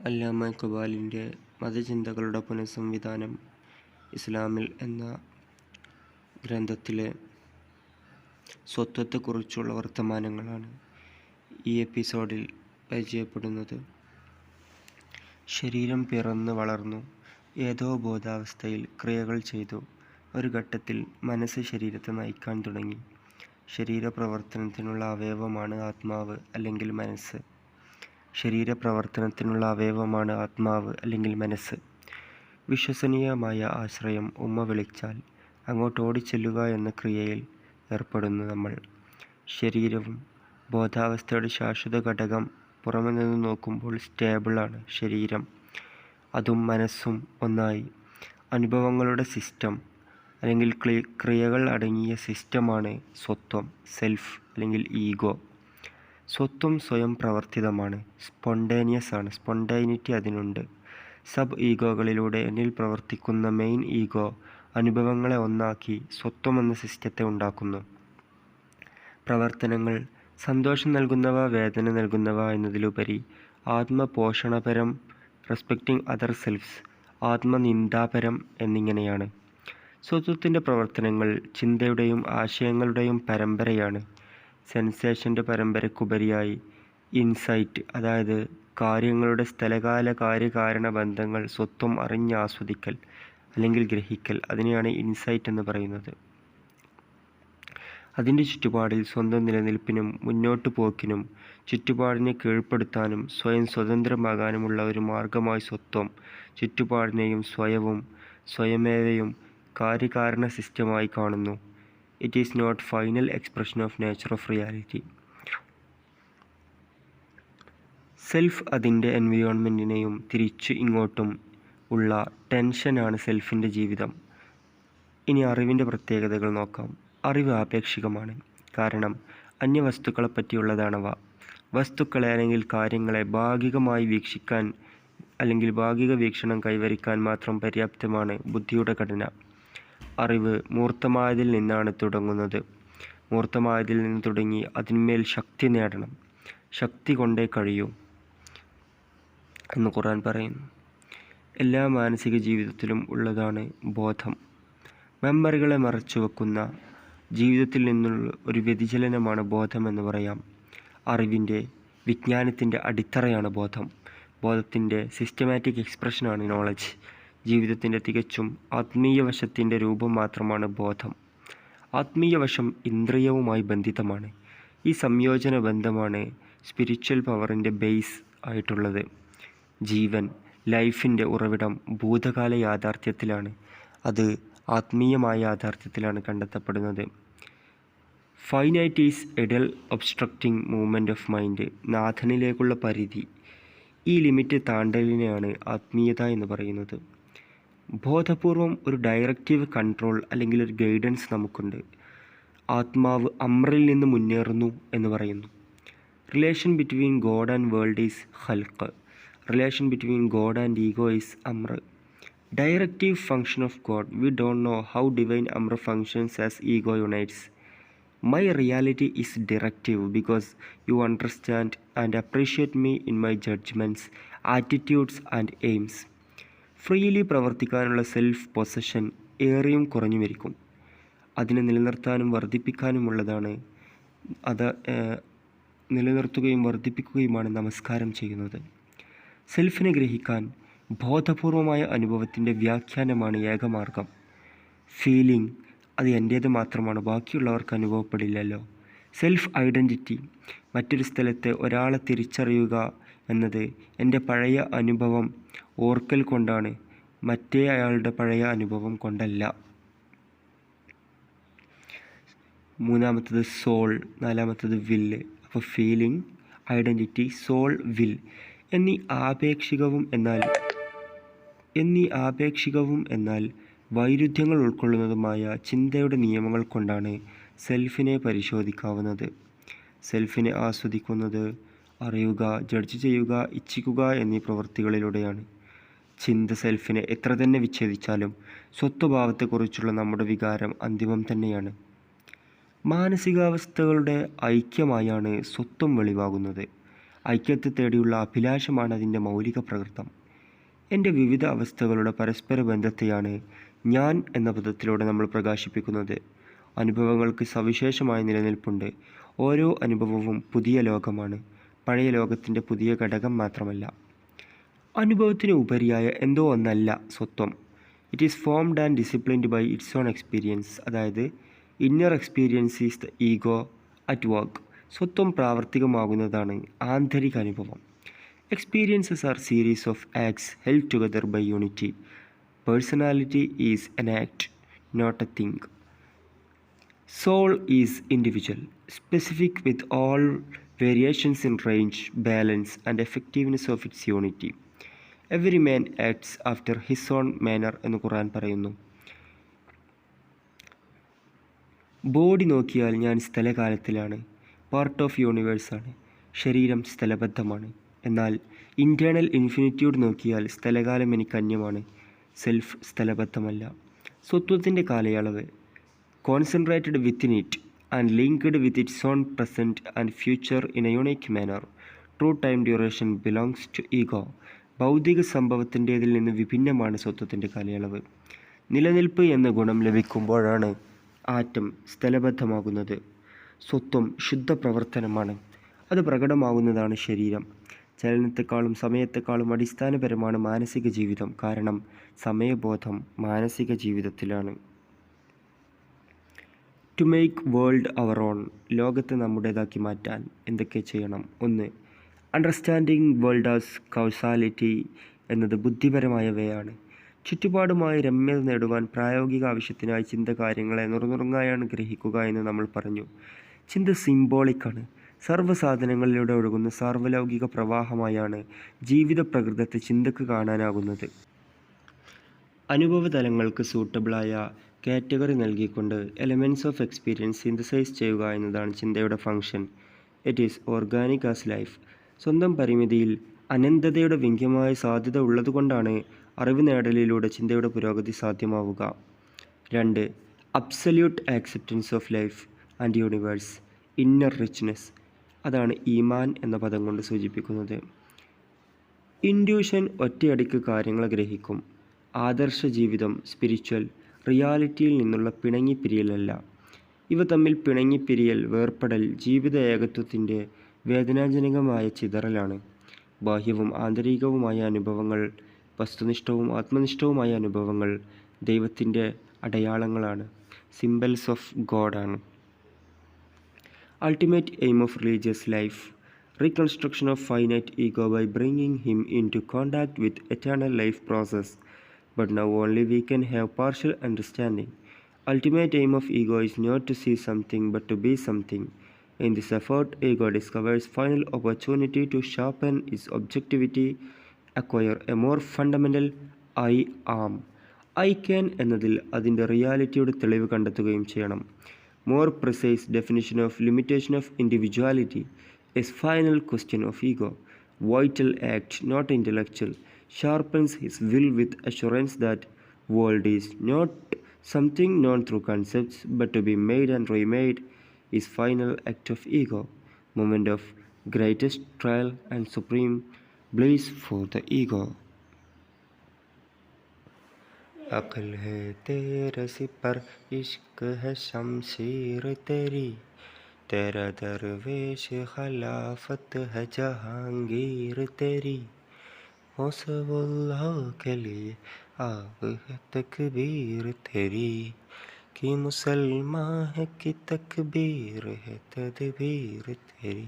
അല്ലാമ ഇഖ്ബാലിൻ്റെ മതചിന്തകളുടെ പുനഃസംവിധാനം ഇസ്ലാമിൽ എന്ന ഗ്രന്ഥത്തിലെ സ്വത്വത്തെക്കുറിച്ചുള്ള വർത്തമാനങ്ങളാണ് ഈ എപ്പിസോഡിൽ പരിചയപ്പെടുന്നത്. ശരീരം പിറന്നു വളർന്നു, ഏതോ ബോധാവസ്ഥയിൽ ക്രിയകൾ ചെയ്തു. ഒരു ഘട്ടത്തിൽ മനസ്സ് ശരീരത്തെ നയിക്കാൻ തുടങ്ങി. ശരീരപ്രവർത്തനത്തിനുള്ള അവയവമാണ് ആത്മാവ് അല്ലെങ്കിൽ മനസ്സ്. ശരീരപ്രവർത്തനത്തിനുള്ള അവയവമാണ് ആത്മാവ് അല്ലെങ്കിൽ മനസ്സ്. വിശ്വസനീയമായ ആശ്രയം ഉമ്മ വിളിച്ചാൽ അങ്ങോട്ട് ഓടിച്ചെല്ലുക എന്ന ക്രിയയിൽ ഏർപ്പെടുന്നു നമ്മൾ. ശരീരവും ബോധാവസ്ഥയുടെ ശാശ്വത ഘടകം. പുറമെ നിന്ന് നോക്കുമ്പോൾ സ്റ്റേബിളാണ് ശരീരം. അതും മനസ്സും ഒന്നായി. അനുഭവങ്ങളുടെ സിസ്റ്റം അല്ലെങ്കിൽ ക്രിയകൾ അടങ്ങിയ സിസ്റ്റമാണ് സ്വത്വം, സെൽഫ് അല്ലെങ്കിൽ ഈഗോ. സ്വത്വം സ്വയം പ്രവർത്തിതമാണ്, സ്പോണ്ടേനിയസ് ആണ്, സ്പോണ്ടൈനിറ്റി അതിനുണ്ട്. സബ് ഈഗോകളിലൂടെ എന്നിൽ പ്രവർത്തിക്കുന്ന മെയിൻ ഈഗോ അനുഭവങ്ങളെ ഒന്നാക്കി സ്വത്വം എന്ന സിസ്റ്റത്തെ ഉണ്ടാക്കുന്നു. പ്രവർത്തനങ്ങൾ സന്തോഷം നൽകുന്നവ, വേദന നൽകുന്നവ എന്നതിലുപരി ആത്മപോഷണപരം, റെസ്പെക്റ്റിംഗ് അതർ സെൽഫ്സ്, ആത്മനിന്ദാപരം എന്നിങ്ങനെയാണ്. സ്വത്വത്തിൻ്റെ പ്രവർത്തനങ്ങൾ ചിന്തയുടെയും ആശയങ്ങളുടെയും പരമ്പരയാണ്. സെൻസേഷൻ്റെ പരമ്പരയ്ക്കുപരിയായി ഇൻസൈറ്റ്, അതായത് കാര്യങ്ങളുടെ സ്ഥലകാല കാര്യകാരണ ബന്ധങ്ങൾ സ്വത്വം അറിഞ്ഞാസ്വദിക്കൽ അല്ലെങ്കിൽ ഗ്രഹിക്കൽ, അതിനെയാണ് ഇൻസൈറ്റ് എന്ന് പറയുന്നത്. അതിൻ്റെ ചുറ്റുപാടിൽ സ്വന്തം നിലനിൽപ്പിനും മുന്നോട്ടു പോക്കിനും ചുറ്റുപാടിനെ കീഴ്പ്പെടുത്താനും സ്വയം സ്വതന്ത്രമാകാനുമുള്ള ഒരു മാർഗമായി സ്വത്വം ചുറ്റുപാടിനെയും സ്വയമേവയും കാര്യകാരണ സിസ്റ്റമായി കാണുന്നു. It is not final expression of nature of reality. Self അതിൻ്റെ എൻവയോൺമെൻറ്റിനെയും തിരിച്ചു ഇങ്ങോട്ടും ഉള്ള ടെൻഷനാണ് സെൽഫിൻ്റെ ജീവിതം. ഇനി അറിവിൻ്റെ പ്രത്യേകതകൾ നോക്കാം. അറിവ് ആപേക്ഷികമാണ്, കാരണം അന്യവസ്തുക്കളെപ്പറ്റിയുള്ളതാണവ. വസ്തുക്കളെ അല്ലെങ്കിൽ കാര്യങ്ങളെ ഭാഗികമായി വീക്ഷിക്കാൻ അല്ലെങ്കിൽ ഭാഗിക വീക്ഷണം കൈവരിക്കാൻ മാത്രം പര്യാപ്തമാണ് ബുദ്ധിയുടെ ഘടന. അറിവ് മൂർത്തമായതിൽ നിന്നാണ് തുടങ്ങുന്നത്. മൂർത്തമായതിൽ നിന്ന് തുടങ്ങി അതിന്മേൽ ശക്തി നേടണം. ശക്തി കൊണ്ടേ കഴിയൂ എന്ന് ഖുർആൻ പറയുന്നു. എല്ലാ മാനസിക ജീവിതത്തിലും ഉള്ളതാണ് ബോധം. മെമ്മറികളെ മറച്ചു വെക്കുന്ന ജീവിതത്തിൽ നിന്നുള്ള ഒരു വ്യതിചലനമാണ് ബോധം എന്ന് പറയാം. വിജ്ഞാനത്തിൻ്റെ അടിത്തറയാണ് ബോധം. ബോധത്തിൻ്റെ സിസ്റ്റമാറ്റിക് എക്സ്പ്രഷനാണ് നോളജ്. ജീവിതത്തിൻ്റെ തികച്ചും ആത്മീയ വശത്തിൻ്റെ രൂപം മാത്രമാണ് ബോധം. ആത്മീയ വശം ഇന്ദ്രിയവുമായി ബന്ധിതമാണ്. ഈ സംയോജന ബന്ധമാണ് സ്പിരിച്വൽ പവറിൻ്റെ ബേസ് ആയിട്ടുള്ളത്. ജീവൻ, ലൈഫിൻ്റെ ഉറവിടം ഭൂതകാല യാഥാർത്ഥ്യത്തിലാണ്. അത് ആത്മീയമായ യാഥാർത്ഥ്യത്തിലാണ് കണ്ടെത്തപ്പെടുന്നത്. ഫൈനൈറ്റ് ഈസ് എഡൽ ഒബ്സ്ട്രക്റ്റിംഗ് മൂവ്മെൻറ്റ് ഓഫ് മൈൻഡ്. നാഥനിലേക്കുള്ള പരിധി, ഈ ലിമിറ്റ് താണ്ടലിനെയാണ് ആത്മീയത എന്ന് പറയുന്നത്. ബോധപൂർവം ഒരു ഡയറക്റ്റീവ് കൺട്രോൾ അല്ലെങ്കിൽ ഒരു ഗൈഡൻസ് നമുക്കുണ്ട്. ആത്മാവ് അമ്രിൽ നിന്ന് മുന്നേറുന്നു എന്ന് പറയുന്നു. Relation between God and world is ഖൽഖ്. Relation between God and ego is അമ്ര. Directive function of God. We don't know how divine അമ്ര functions as ego unites. My reality is directive because you understand and appreciate me in my judgments, attitudes and aims. Freely പ്രവർത്തിക്കാനുള്ള self possession ഏറിയും കുറഞ്ഞുമിരിക്കും. അതിനെ നിലനിർത്താനും വർദ്ധിപ്പിക്കാനുമുള്ളതാണ്. അത് നിലനിർത്തുകയും വർദ്ധിപ്പിക്കുകയുമാണ് നമസ്കാരം ചെയ്യുന്നത്. സെൽഫിനെ ഗ്രഹിക്കാൻ ബോധപൂർവമായ അനുഭവത്തിൻ്റെ വ്യാഖ്യാനമാണ് ഏകമാർഗം. ഫീലിംഗ് അത് എൻ്റേത് മാത്രമാണ്, ബാക്കിയുള്ളവർക്ക് അനുഭവപ്പെടില്ലല്ലോ. സെൽഫ് ഐഡൻറ്റിറ്റി, മറ്റൊരു സ്ഥലത്ത് ഒരാളെ തിരിച്ചറിയുക എന്നത് എൻ്റെ പഴയ അനുഭവം ഓർക്കൽ കൊണ്ടാണ്, മറ്റേ അയാളുടെ പഴയ അനുഭവം കൊണ്ടല്ല. മൂന്നാമത്തത് സോൾ, നാലാമത്തത് വില്ല്. അപ്പോൾ ഫീലിംഗ്, ഐഡൻറ്റിറ്റി, സോൾ, വിൽ എന്നീ ആപേക്ഷികവും എന്നാൽ വൈരുദ്ധ്യങ്ങൾ ഉൾക്കൊള്ളുന്നതുമായ ചിന്തയുടെ നിയമങ്ങൾ കൊണ്ടാണ് സെൽഫിനെ പരിശോധിക്കാവുന്നത്. സെൽഫിനെ ആസ്വദിക്കുന്നത് അറിയുക, ജഡ്ജ് ചെയ്യുക, ഇച്ഛിക്കുക എന്നീ പ്രവൃത്തികളിലൂടെയാണ്. ചിന്ത സെൽഫിനെ എത്ര തന്നെ വിച്ഛേദിച്ചാലും സ്വത്വഭാവത്തെക്കുറിച്ചുള്ള നമ്മുടെ വികാരം അന്തിമം തന്നെയാണ്. മാനസികാവസ്ഥകളുടെ ഐക്യമായാണ് സ്വത്വം വെളിവാകുന്നത്. ഐക്യത്തെ തേടിയുള്ള അഭിലാഷമാണ് അതിൻ്റെ മൗലിക പ്രകൃതം. എൻ്റെ വിവിധ അവസ്ഥകളുടെ പരസ്പര ബന്ധത്തെയാണ് ഞാൻ എന്ന പദത്തിലൂടെ നമ്മൾ പ്രകാശിപ്പിക്കുന്നത്. അനുഭവങ്ങൾക്ക് സവിശേഷമായ നിലനിൽപ്പുണ്ട്. ഓരോ അനുഭവവും പുതിയ ലോകമാണ്, പഴയ ലോകത്തിൻ്റെ പുതിയ ഘടകം മാത്രമല്ല. അനുഭവത്തിന് ഉപരിയായ എന്തോ ഒന്നല്ല സ്വത്വം. It is formed and disciplined by its own experience. അതായത് inner experience is the ego at work. സ്വത്വം പ്രാവർത്തികമാകുന്നതാണ് ആന്തരിക അനുഭവം. Experiences are series of acts held together by unity. Personality is an act, not a thing. Soul is individual, specific with all variations in range, balance, and effectiveness of its unity. Every man acts after his own manner എന്ന് ഖുർആൻ പറയുന്നു. Body നോക്കിയാൽ ഞാൻ സ്ഥലകാലത്തിലാണ്, part of യൂണിവേഴ്സാണ്. ശരീരം സ്ഥലബദ്ധമാണ്. എന്നാൽ internal infinitude നോക്കിയാൽ സ്ഥലകാലം എനിക്ക് അന്യമാണ്. Self സ്ഥലബദ്ധമല്ല. സ്വത്വത്തിൻ്റെ കാലയളവ് concentrated within it and linked with its own present and future in a unique manner. True time duration belongs to ego. ഭൗതിക സംഭവത്തിൻ്റേതിൽ നിന്ന് വിഭിന്നമാണ് സ്വത്വത്തിൻ്റെ കാലയളവ്. നിലനിൽപ്പ് എന്ന ഗുണം ലഭിക്കുമ്പോഴാണ് ആറ്റം സ്ഥലബദ്ധമാകുന്നത്. സ്വത്വം ശുദ്ധ പ്രവർത്തനമാണ്. അത് പ്രകടമാകുന്നതാണ് ശരീരം. ചലനത്തെക്കാളും സമയത്തെക്കാളും അടിസ്ഥാനപരമാണ് മാനസിക ജീവിതം. കാരണം സമയബോധം മാനസിക ജീവിതത്തിലാണ്. To make world our own. ലോകത്തെ നമ്മുടേതാക്കി മാറ്റാൻ എന്തൊക്കെ ചെയ്യണം? 1. അണ്ടർസ്റ്റാൻഡിങ് വേൾഡ് ആസ് കൗസാലിറ്റി എന്നത് ബുദ്ധിപരമായവയാണ്. ചുറ്റുപാടുമായി രമ്യത നേടുവാൻ പ്രായോഗിക ആവശ്യത്തിനായി ചിന്ത കാര്യങ്ങളെ നുറുങ്ങായാണ് ഗ്രഹിക്കുക എന്ന് നമ്മൾ പറഞ്ഞു. ചിന്ത സിംബോളിക്കാണ്. സർവ്വസാധനങ്ങളിലൂടെ ഒഴുകുന്ന സാർവലൗകിക പ്രവാഹമായാണ് ജീവിത പ്രകൃതത്തെ ചിന്തക്ക് കാണാനാകുന്നത്. അനുഭവതലങ്ങൾക്ക് സൂട്ടബിളായ കാറ്റഗറി നൽകിക്കൊണ്ട് എലമെൻറ്റ്സ് ഓഫ് എക്സ്പീരിയൻസ് സിന്തസൈസ് ചെയ്യുക എന്നതാണ് ചിന്തയുടെ function. It is organic as life. സ്വന്തം പരിമിതിയിൽ അനന്തതയുടെ വ്യംഗ്യമായ സാധ്യത ഉള്ളതുകൊണ്ടാണ് അറിവ് നേടലിലൂടെ ചിന്തയുടെ പുരോഗതി സാധ്യമാവുക. 2. Absolute acceptance of life and universe. Inner richness. അതാണ് ഈമാൻ എന്ന പദം കൊണ്ട് സൂചിപ്പിക്കുന്നത്. ഇൻഡ്യൂഷൻ ഒറ്റയടിക്ക് കാര്യങ്ങൾ ഗ്രഹിക്കും. ആദർശ ജീവിതം സ്പിരിച്വൽ റിയാലിറ്റിയിൽ നിന്നുള്ള പിണങ്ങിപ്പിരിയലല്ല. ഇവ തമ്മിൽ പിണങ്ങിപ്പിരിയൽ, വേർപെടൽ ജീവിത ഏകത്വത്തിൻ്റെ വേദനാജനകമായ ചിതറലാണ്. ബാഹ്യവും ആന്തരികവുമായ അനുഭവങ്ങൾ, വസ്തുനിഷ്ഠവും ആത്മനിഷ്ഠവുമായ അനുഭവങ്ങൾ ദൈവത്തിൻ്റെ അടയാളങ്ങളാണ്, സിംബൽസ് ഓഫ് ഗോഡാണ്. Ultimate aim of religious life. Reconstruction of finite ego by bringing him into contact with eternal life process. But now only we can have partial understanding. Ultimate aim of ego is not to see something but to be something. In this effort, ego discovers final opportunity to sharpen its objectivity, acquire a more fundamental I am. I can എന്നതിൽ അതിൻ്റെ റിയാലിറ്റിയുടെ തെളിവ് കണ്ടെത്തുകയും ചെയ്യണം. More precise definition of limitation of individuality is final question of ego. Vital act, not intellectual. Sharpens his will with assurance that world is not something known through concepts but to be made and remade is final act of ego, moment of greatest trial and supreme bliss for the ego. अक्ल है तेरा sipper, इश्क है शमशीर तेरी, तेरा दरवेश खिलाफत है जहांगीर तेरी, मौसवल्लाह के लिए आब है तकबीर तेरी, कि मुसलमान है कि तकबीर है तदबीर तेरी.